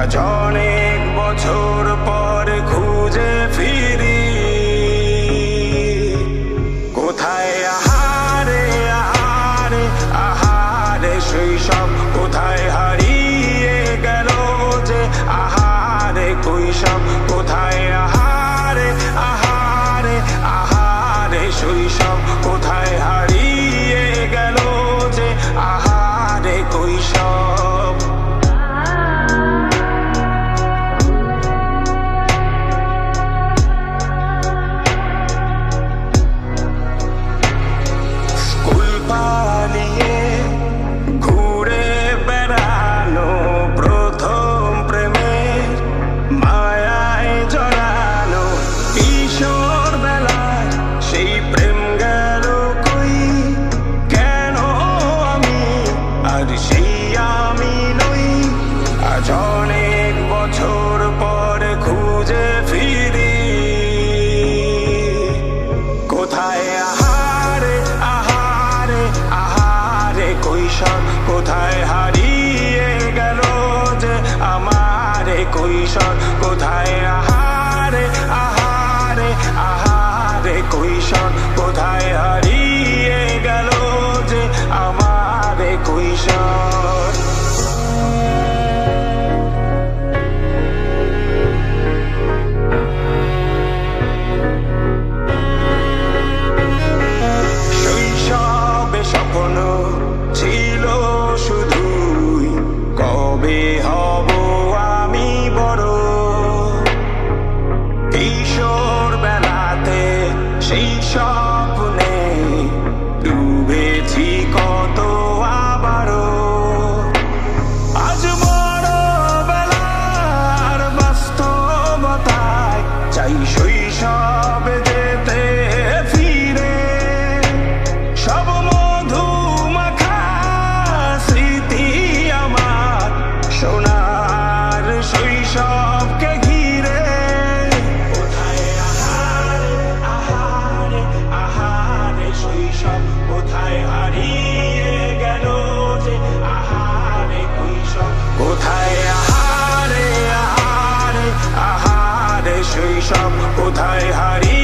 আজ অনেক বছর পর খুঁজে ফিরি কোথায় আহারে আহারে আহারে শৈশব কোথায় হারিয়ে গেল যে আহারে কৈশব কোথায় আহারে আহারে আহারে শৈশব কোথায় হারিয়ে গেল যে আহারে কৈশব স্কুল পালিয়ে ঘুরে বেড়ানো প্রথম প্রেমের মায়ায় জড়ানো কিশোর বেলায় সেই প্রেম গেল কই কেন আমি আর সেই আমি নই আজ অনেক বছর পর খুঁজে ফিরি কোথায় আহারে আহারে আহারে কৈশোর কোথায় হারিয়ে গেল যে আমারে কৈশোর কোথায় আহারে আহারে আহারে কৈশোর কোথায় হারিয়ে গেল যে আমারে কৈশোর শৈশবে স্বপ্ন ছিল শুধুই কবে হব আমি বড় কিশোর বেলাতে সেই স্বপ্নে ডুবেছি কত আবারও আজ বড় বেলার বাস্তবতায় চাই শৈশবে যেতে ফিরে সব মধুমাখা স্মৃতি আমার সোনার শৈশবকে ঘিরে কোথায় আহারে আহারে আহারে শৈশব কোথায় হারিয়ে গেল যে আহারে কৈশোর কোথায় আহারে আহারে আহারে শৈশব কোথায় হারিয়ে